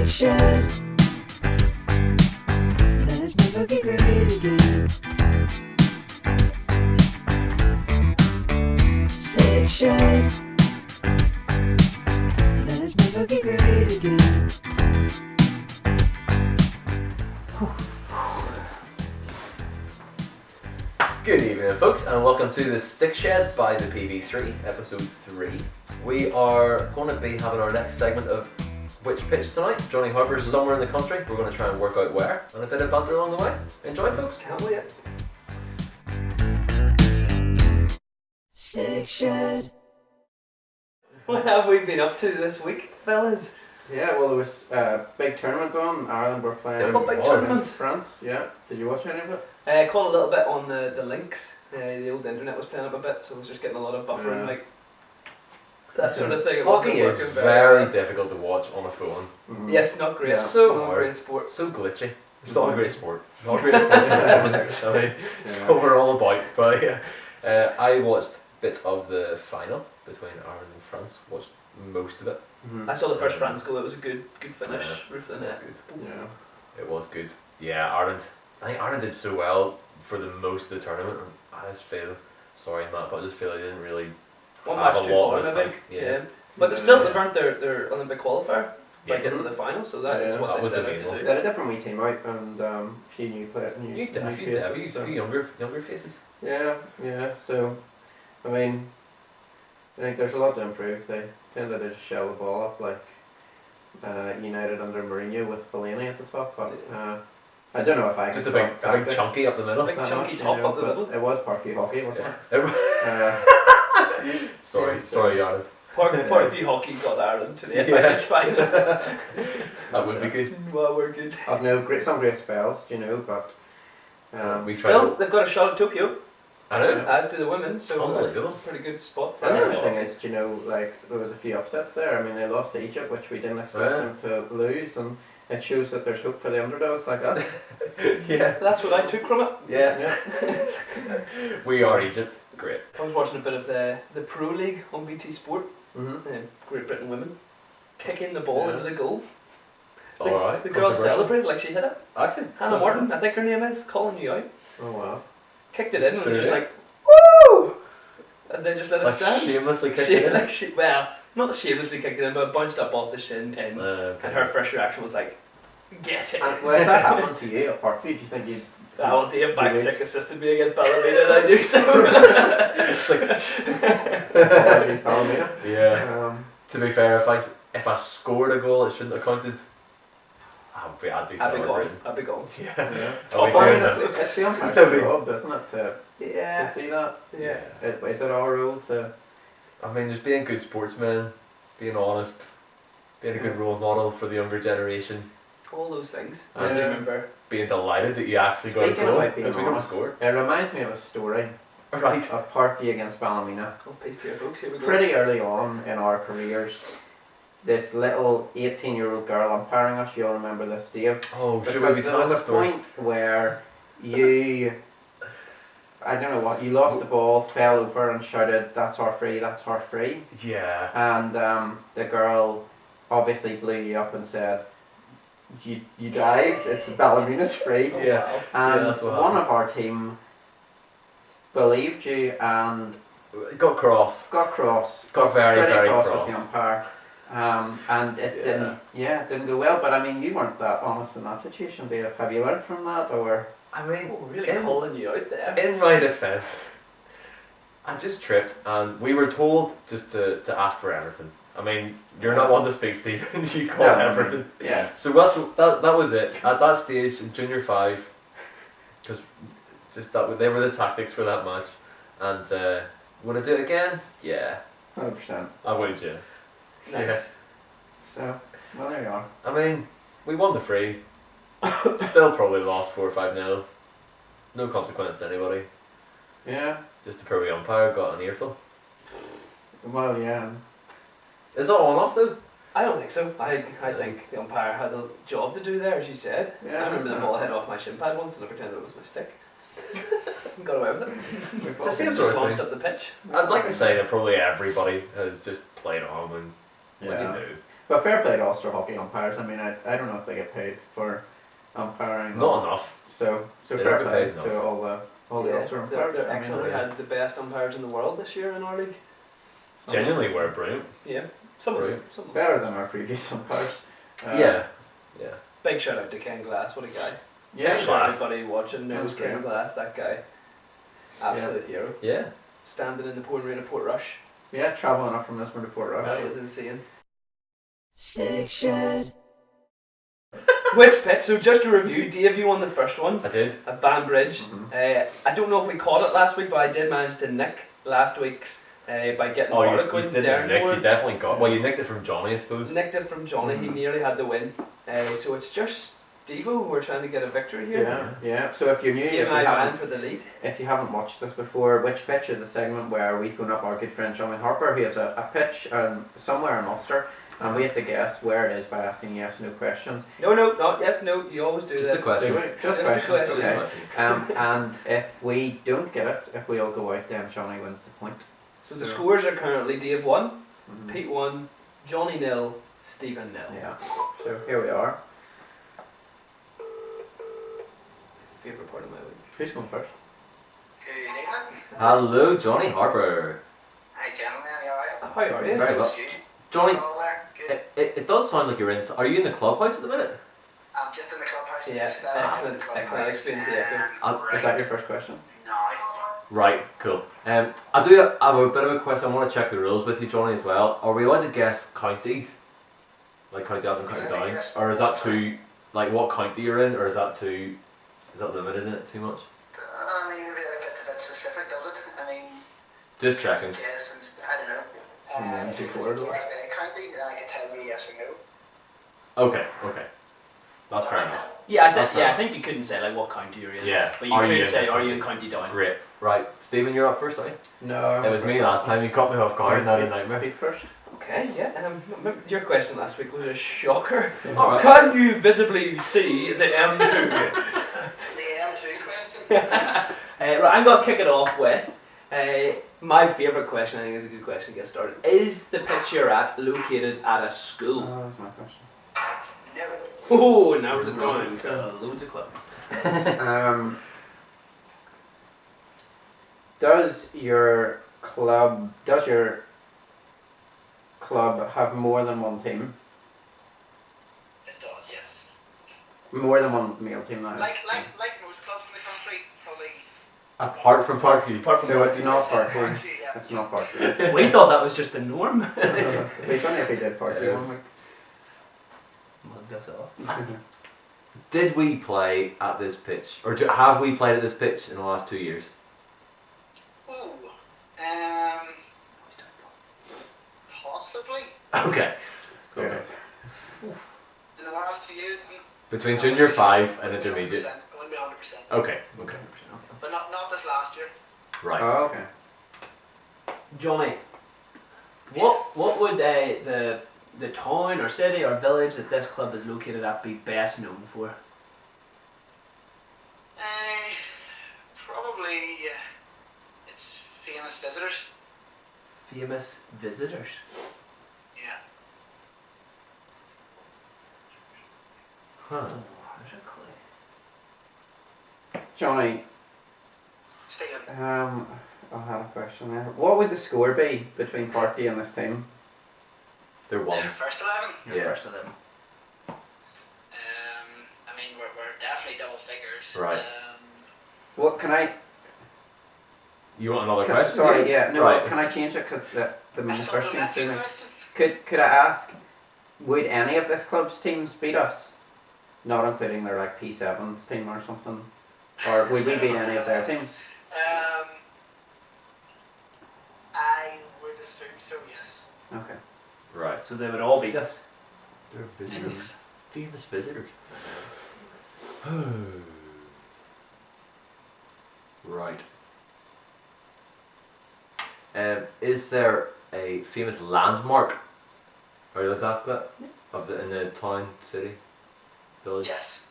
Stick shed. Let's make hockey great again. Stick shed. Let's make hockey great again. Good evening, folks, and welcome to the Stick Shed by the PV3, episode 3. We are going to be having our next segment of Which Pitch tonight. Johnny Harper's somewhere in the country. We're going to try and work out where, and a bit of banter along the way. Enjoy, folks. Can't wait. Stick shed. What have we been up to this week, fellas? Yeah, well, there was a big tournament on. Ireland were playing What big was. tournament? France. Yeah, did you watch any of it? Caught a little bit on the links. The old internet was playing up a bit, so I was just getting a lot of buffering, Yeah. like that sort of thing. It Hockey wasn't is working very well. difficult to watch on a phone. Mhm. Yes, not great. Yeah. So not a hard. great sport. So glitchy. It's not a great sport. Not a great sport for anyone, actually. It's Yeah. what we're all about. But yeah, I watched bits of the final between Ireland and France. Watched most of it. Mhm. I saw the first France goal. It was a good finish. Yeah. Roof of the That's net. good. Yeah. It was good. Yeah, Ireland. I think Ireland did so well for the most of the tournament. And I just feel sorry, Matt, but I just feel I didn't really One have match a too lot far, of the maybe. tank. Yeah. But they're still they've earned their Olympic qualifier by Yeah. getting to the final, so that is Yeah. what That they was set the out main to one. They do. had a different wee team out and a few new players. New You did a few, faces, a few younger faces. Yeah, yeah. So, I mean, I think there's a lot to improve. They tended to just shell the ball up like United under Mourinho with Fellaini at the top. But I don't know if I Just can a talk big tactics chunky up the middle. Big that chunky much, top up the but middle. It was Parky hockey, wasn't it? Sorry, Ireland. Parkview Hockey got Ireland to the Yeah. FIH final. That would be good. Well, we're good. I've no some great spells, do you know, but We tried. Still, they've got a shot at Tokyo, I know. as do the women, so that's Unbelievable. a pretty good spot for and the Irish other thing hockey. is, do you know, like there was a few upsets there. I mean, they lost to Egypt, which we didn't expect Yeah. them to lose, and it shows that there's hope for the underdogs like us. Yeah. That's what I took from it. Yeah. We are Egypt. Great. I was watching a bit of the Pro League on BT Sport, Mm-hmm. Great Britain women, kicking the ball Yeah. into the goal. All right. The girl controversial. celebrated like she hit it. Actually, Hannah Martin, I think her name is, calling you out. Oh wow. Kicked it in and was just Yeah. like, woo! And they just let it Like stand. shamelessly kicked it in. Well, not shamelessly kicked it in, but bounced up off the shin, and Okay. her first reaction was like, get it. And well, if that happened to you at Parkview, do you think you'd? I want to have backstick Yes. assisted me against Ballymena and I do so. It's like, Apologies, Palomino. yeah. To be fair, if I scored a goal, it shouldn't have counted. I'd be I'd be celebrating. gone. I'd be gone. Yeah. Yeah. Top I'll be I line, mean, doing it's, that. it's the umpire's Maybe. job, isn't it, to Yeah. see that? Yeah. Is it our role to? I mean, just being good sportsmen, being honest, being a good role model for the younger generation, All those things. And I just Yeah. remember. being delighted that you actually got a Speaking goal about being because we don't honest, score. it reminds me of a story Right. of Parkview against Ballymena. Oh, peace to you folks, here we go. Pretty early on in our careers, this little 18-year-old girl umpiring us, you'll remember this, Dave. Oh, should Because we be there was telling a the story? point where you, I don't know what, you lost the ball, fell over and shouted, "That's our free, that's our free." Yeah. And the girl obviously blew you up and said, you dived, it's Ballerina's free. Oh, Yeah. wow. And that's what one happened. of our team believed you and Got cross. got cross, Got very, pretty very cross cross. with the umpire. And it didn't go well. But I mean, you weren't that honest in that situation, Dave. Have you learned from that, or? I mean, Oh, really in- calling you out there. in my defence, I just tripped and we were told just to ask for everything. I mean, you're not one to speak, Stephen. You call Yeah. everything. Yeah. So that was it. At that stage in junior 5, because just they were the tactics for that match. And would I do it again? Yeah, 100%. I would. Yeah. Nice. Yeah. So, well, there you are. I mean, we won the free. Still probably lost 4 or 5-0. No consequence to anybody. Yeah. Just the pro umpire got an earful. Well, yeah. Is that on us though? I don't think so. I think the umpire had a job to do there, as you said. Yeah, I remember the that's ball not- hit off my shin pad once and I pretended it was my stick. Got away with it. We've the all same been- sort Just of launched thing. up the pitch. I'd like to say that probably everybody has just played on when you Yeah. knew. But fair play to Ulster hockey umpires. I mean, I don't know if they get paid for umpiring. Not enough. So They fair don't get play paid to enough. all the Ulster umpires. They're I mean, excellent. We had the best umpires in the world this year in our league. Genuinely, we're brilliant. Yeah, some of them. Brilliant. Some of them. better than our previous umpires. Yeah. Big shout out to Ken Glass. What a guy. Yeah. Sure Glass. everybody watching knows Okay. Ken Glass. That guy. Absolute hero. Yeah. Standing in the pouring rain of Port Rush. Yeah, travelling up from Lisbon to Port Rush. That was insane. Stick Shed. Which pitch? So just to review, Dave, you won the first one I did. at Banbridge. Mhm. I don't know if we caught it last week, but I did manage to nick last week's by getting Oh, you Harlequins. didn't Darren nick. You Moore definitely got. Well, you nicked it from Johnny, I suppose. nicked it from Johnny. He Mhm. nearly had the win. So it's just Devo. We're trying to get a victory here. Yeah. So if you're new, Dave if and you, I haven't, ran for the lead. if you haven't watched this before, Which Pitch is a segment where we phone up our good friend Johnny Harper, who has a pitch somewhere in Ulster, and we have to guess where it is by asking yes/no questions. No, not yes, no. You always do Just a this. question. Do we? Just Just a questions. question. Okay. Questions. And if we don't get it, if we all go out, then Johnny wins the point. So the scores are currently Dave 1, Mhm. Pete 1, Johnny 0, Stephen 0. Yeah. So here we are. Favourite part of my week. Who's going first? Good evening. Hello, Johnny Harper. Hi, gentlemen. How are How are you? Very well. you? Johnny, All there? Good. it does sound like you're in. Are you in the clubhouse at the minute? I'm just in the clubhouse. Yeah, just, excellent, in the clubhouse. excellent. That explains the echo. Right Is that your first question? now. Right, cool. I do have a bit of a question. I want to check the rules with you, Johnny, as well. Are we allowed to guess counties? Like county up and county down? Yes. Or is that too, like what county you're in, or is that limited in it too much? I mean, maybe that's a bit specific, does it? I mean, Just checking. yes, I don't know. Some men If too it's forward. a county, then I can tell you yes or no. Okay. That's fair enough. Yeah, That's fair enough. I think you couldn't say like what county you're in. Yeah. But you Are could you in say, this are you in county? County Down? Great. Right, Stephen, you're up first, are you? No. It was me last time. You caught me off guard and I had a nightmare. Pete first. Okay, yeah. Your question last week was a shocker. Alright. Can you visibly see the M2? The M2 question. Right, I'm going to kick it off with my favourite question. I think is a good question to get started. Is the pitch you're at located at a school? Oh, that's my question. No. Oh, now it's down to loads of clubs. Does your club have more than one team? It does, yes. More than one male team now. Like most clubs in the country, probably. Apart from Parkview. So it's not Parkview. Actually, yeah. It's not Parkview. We thought that was just the norm. It'd be funny if he did Parkview one week. Well, that's all. Did we play at this pitch, or have we played at this pitch in the last 2 years? Ooh. Possibly. Okay. Okay. In the last 2 years. Between junior 5 and intermediate. It wouldn't be 100%. Okay. But not this last year. Right. Oh, okay. Johnny, what would the town or city or village that this club is located at be best known for? Probably it's famous visitors. Famous visitors. Yeah. Huh. Oh, there's a clue. Johnny, Stephen. I had a question there. What would the score be between Parkview and this team? They're ones. First 11. Your Yeah. first of them. I mean, we're definitely double figures. Right. What can I? You want another question? Sorry, yeah, no. Right. Can I change it because the A first team's supplementary doing it? question. Could I ask? Would any of this club's teams beat us? Not including their like P7's team or something, or would we beat any of their teams? I would assume so. Yes. Okay. Right. So they would all beat us. They're visitors. Famous visitors. Right. Is there a famous landmark? Are you allowed to ask that? In the town, city, village? Yes.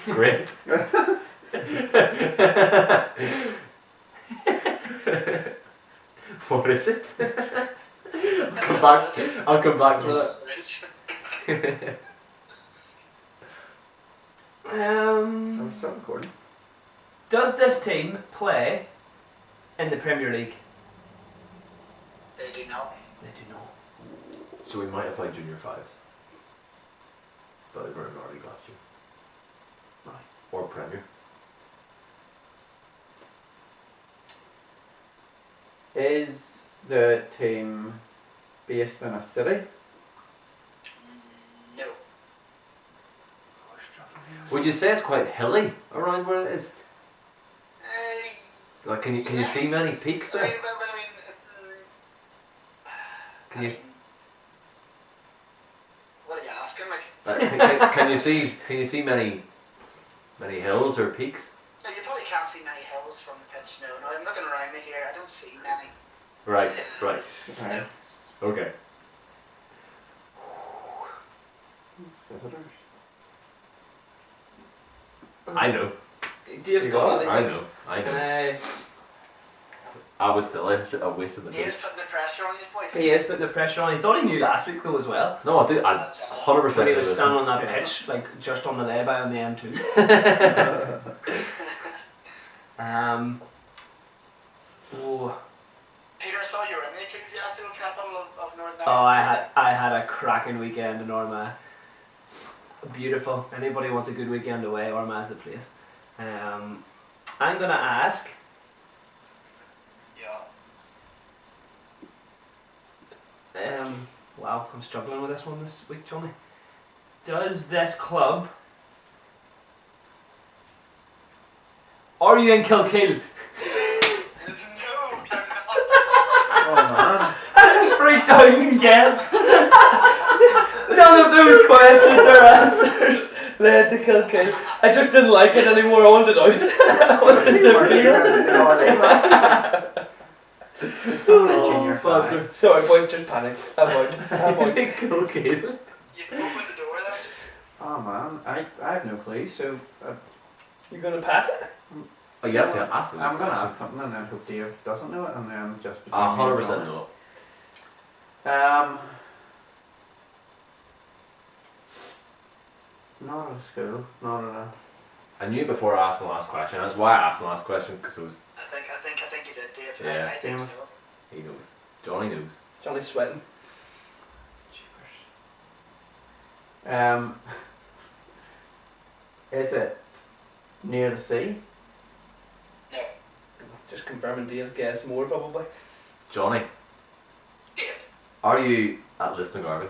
Great. What is it? Come back. I'll come back for that. I'm still recording. Does this team play in the Premier League? They do not. They do not. So we might have played junior fives. But they weren't in our league last year. Right. Or Premier. Is the team based in a city? No. Would you say it's quite hilly around where it is? Like, can you Yes. see many peaks there? I mean, Can you what are you asking? Like, can you see many hills or peaks? no, you probably can't see many hills from the pitch. No, I'm looking around me here. I don't see many. Right. Right. Okay. It's visitors. I know. Dave's got it. I know. I was silly. I wasted the He is boost. putting the pressure on his boys. He is putting the pressure on. He thought he knew last week though as well. No, I do. I 100%. When he was knew this standing one. on that pitch, like just on the lay-by on the M2. Oh, Peter, I saw you were in the ecclesiastical capital of Northern oh, Ireland. I had a cracking weekend in Armagh. Beautiful. Anybody wants a good weekend away, Armagh's the place. I'm gonna ask. Yeah. Wow, I'm struggling with this one this week, Johnny. Does this club? Are you in Kilkeel? No, I'm not. Oh man. I just freaked out and guessed. None of those questions or answers led to Kilkeel. I just didn't like it anymore. I wanted out. I wanted to Junior Oh, five. sorry, boys, just panic. I'm out. Kilkeel. You opened the door there. Oh man, I have no clue. So You gonna pass it? Oh, you have to ask them. I'm gonna ask something and then hope Dave doesn't know it, and then just. between me and 100% John. no. Not at a school. Not at a. I knew before I asked my last question. That's why I asked my last question, because it was I think you did, Dave. Yeah. I think you Famous. know. he knows. Johnny knows. Johnny's sweating. Is it near the sea? No. Just confirming Dave's guess more probably. Johnny, Dave. are you at Lisnagarvey?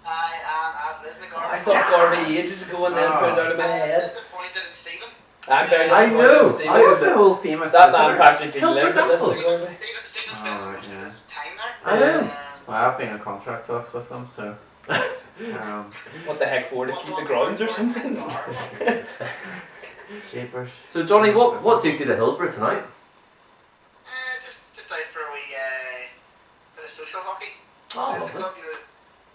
I am at Lisnagar. I thought Garvey ages ago and then put it out of my I am head. disappointed in Stephen. I'm very I disappointed know. in Stephen. I What's the whole famous? That man visitors? practically Hillsborough lives at this. Council. Stephen spends Oh, most yeah. of his time there. I know. Well, I've been in contract talks with them, so. What the heck for? To keep the grounds or something? Shapers. So Johnny, what takes you to Hillsborough tonight? Just out for a wee bit of social hockey. Oh, At the lovely. club, you know.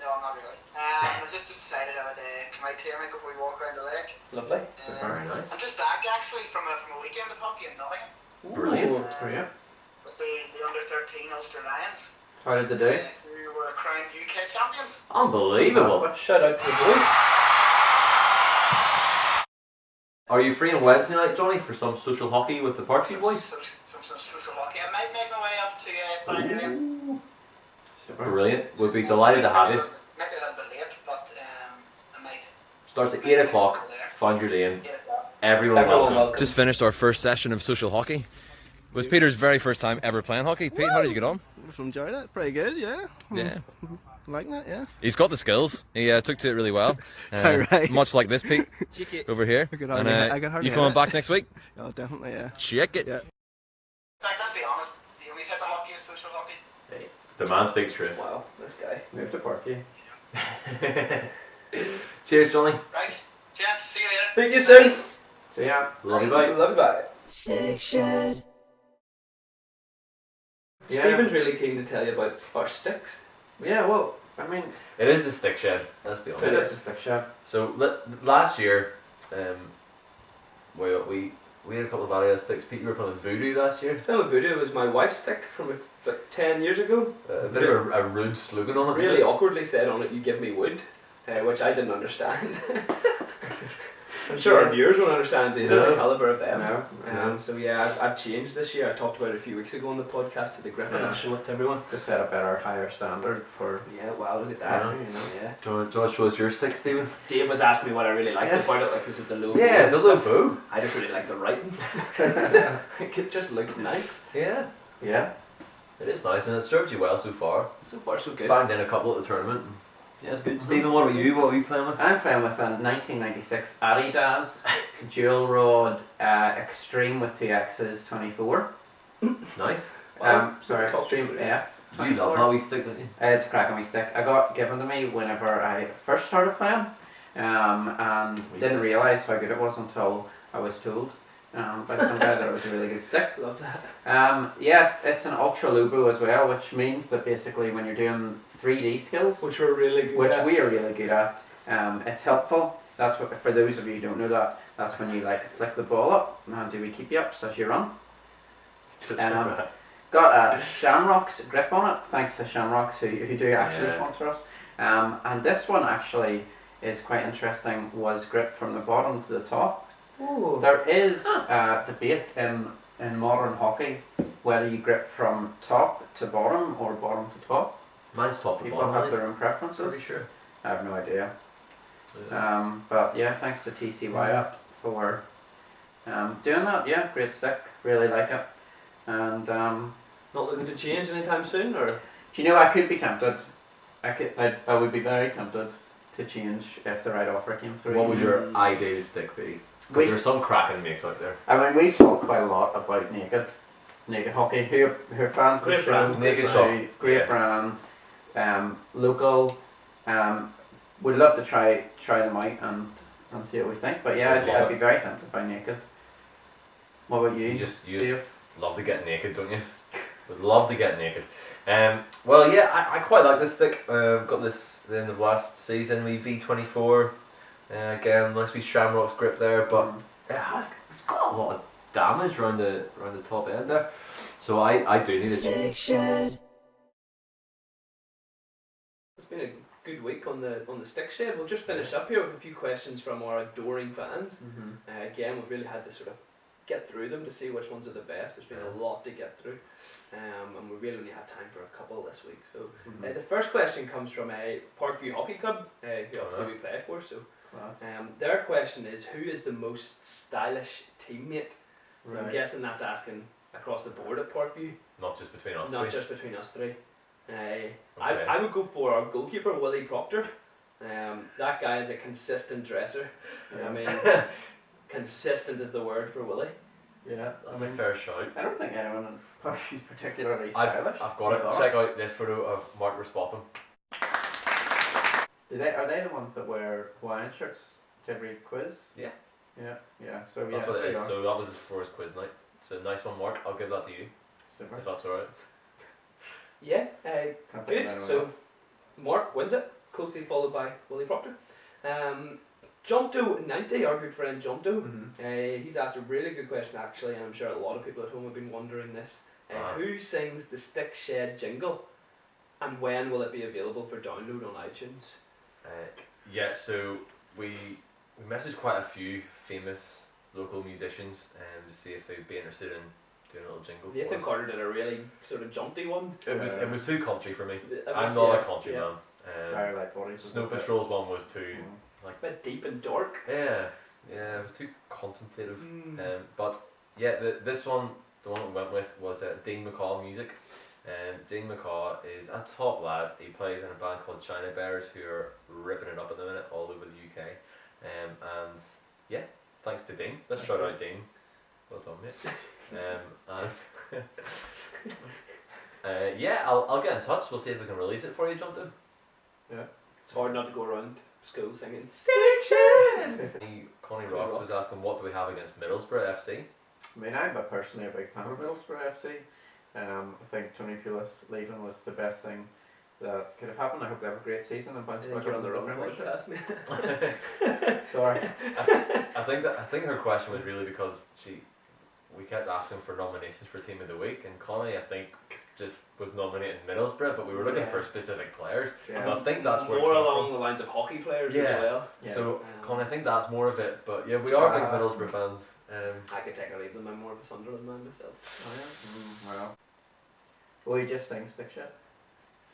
No, I'm not really. I just decided I would come out here before we walk around the lake. Lovely. Very nice. I'm just back actually from a weekend of hockey in Nottingham Brilliant. Ooh. Brilliant. with the under 13 Ulster Lions. How did they do? Who were crowned UK champions. Unbelievable. Shout out to the boys. Are you free on Wednesday night, Johnny, for some social hockey with the Parksy boys? From some social hockey. I might make my way up to Bangor. Super. Brilliant. We'll be delighted to have you. Might be a little bit late, but I might. Starts at 8 o'clock. Find your lane. Get it done. Everyone welcome. welcome. Just finished our first session of social hockey. It was Peter's very first time ever playing hockey. Pete, how did you get on? Enjoyed it. Pretty good, yeah. Yeah. Liking it, yeah. He's got the skills. He took to it really well. Alright. Much like this Pete over here. I could And, hardly- I could hardly you coming hit it. back next week? Oh, definitely, yeah. Check it. Yeah. In fact, let's be honest. The only type of hockey is social hockey. Hey, the man speaks truth. Wow, this guy. Move to Parky. Cheers, Johnny. Right, gents. See you later. Thank you soon. So yeah. Love you, bye. Love you, bye. Stick Shed. Yeah. Stephen's really keen to tell you about our sticks. Yeah. Well, I mean, It is the stick shed. Let's be so honest. that's a stick shot. So last year, we had a couple of various sticks. Pete, you were playing voodoo last year. No, voodoo was my wife's stick from but 10 years ago, A bit of a rude slogan on it. really awkwardly said on it, "You give me wood," which I didn't understand. I'm sure our viewers won't understand either, the calibre of them. No. So yeah, I've changed this year. I talked about it a few weeks ago on the podcast to the Griffin. I'll show it to everyone. To set a better, higher standard for. Yeah, wow, look at that. Yeah. You know. Yeah. Do you want to show us your stick, Stephen? Dave was asking me what I really liked about it, like was it the logo? Yeah, and the stuff. logo. I just really like the writing. Like, it just looks nice. Yeah, Yeah. it is nice and it served you well so far. So far, so good. Banged in a couple at the tournament. Yeah, it's good. Stephen, what about you? What are you playing with? I'm playing with a 1996 Adidas dual rod Extreme with 2X's 24. Nice. Sorry, Top Extreme three. F. You love how we stick, don't you? It's a cracking wee stick. I got given to me whenever I first started playing, and didn't realise how good it was until I was told by some guy that it was a really good stick. Love that. Yeah, it's an ultra lubo as well, which means that basically when you're doing 3D skills, Which we're really good which at. we are really good at, it's helpful. That's what, for those of you who don't know that, that's when you like flick the ball up, and do we keep you up as you run. Just Got a Shamrock's grip on it, thanks to Shamrocks who do actually Yeah. sponsor us. And this one actually is quite interesting, was grip from the bottom to the top. Ooh. There is a debate in modern hockey whether you grip from top to bottom or bottom to top. Mine's top to People bottom. have their own preferences. Pretty sure. I have no idea. Yeah. But yeah, thanks to TC Wyatt for doing that. Yeah, great stick. Really like it. And Not looking to change anytime soon, or? do you know, I could be tempted. I would be very tempted to change if the right offer came through. What would your ideal stick be? Because We- there's some cracking makes out there. I mean, we've talked quite a lot about naked hockey. Who are fans of the Great show? brand. Naked Great Shop. great Yeah. brand. Local. Would love to try them out and see what we think. But yeah, Would love I'd be very tempted by naked. What about you? You just Dave? love to get naked, don't you? Would love to get naked. Well, yeah, I quite like this stick. Got this at the end of last season, we V24. Again, nice wee Shamrock's grip there, but it's got a lot of damage around the top end there. So I do need a change. Stick Shed. It's been a good week on the stick shed. We'll just finish up here with a few questions from our adoring fans. Again, we've really had to sort of get through them to see which ones are the best. There's been a lot to get through, and we really only had time for a couple this week. So the first question comes from Parkview Hockey Club, who obviously we play for. So their question is, who is the most stylish teammate? So I'm guessing that's asking across the board at Parkview, Not just between us not three. just between us three. Okay. I would go for our goalkeeper, Willie Proctor. That guy is a consistent dresser. I mean, consistent is the word for Willie. Yeah, That's a fair shout. I don't think anyone in Parkview's particularly I've stylish. got it. They Check out this photo of Mark Respotham. are they the ones that wear Hawaiian shirts to every quiz? Yeah. Yeah. So That's yeah, what it there is. you are. So that was for his quiz night. It's a nice one, Mark. I'll give that to you, Super. if that's alright. Yeah, Can't think good. of anyone So else. Mark wins it, closely followed by Willie Proctor. Jonto90, our good friend Jonto, he's asked a really good question actually, and I'm sure a lot of people at home have been wondering this. Who sings the Stick Shed jingle, and when will it be available for download on iTunes? Yeah, so we messaged quite a few famous local musicians to see if they'd be interested in doing a little jingle for Nathan us. Carter did a really sort of jaunty one. It was too country for me. It was- I'm not yeah, a country yeah. man. Firelight Bodies. was Snow a bit- Patrol's one was too A bit deep and dark. yeah, it was too contemplative. Mm. But yeah, this one, the one we went with was Dean McCaw music. Dean McCaw is a top lad. He plays in a band called China Bears, who are ripping it up at the minute all over the UK. And yeah, thanks to Dean. Let's shout out Dean. Well done, mate. And yeah, I'll get in touch. We'll see if we can release it for you, Jonathan. It's hard not to go around school singing. Connie Rocks was asking, what do we have against Middlesbrough FC? I mean, I'm personally a big fan of Middlesbrough FC. I think Tony Pulis leaving was the best thing that could have happened. I hope they have a great season and bounce I think back you're up on the to wrong Premiership. podcast, mate. Sorry. I think her question was really because we kept asking for nominations for Team of the Week, and Connie, I think, just was nominated Middlesbrough, but we were looking Yeah. for specific players. Yeah. So I think that's where it more came along from. the lines of hockey players Yeah. as well. Yeah. So, Um, Con, I think that's more of it. But yeah, we are big Uh, Middlesbrough fans. I could take or leave them. I'm more of a Sunderland man myself. Well. Will you just sing stick shit?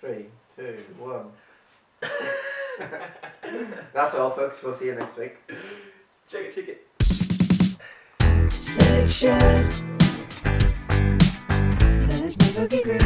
3, 2, 1. That's all, folks. We'll see you next week. Check it. Stick Shed. That is my boogie group.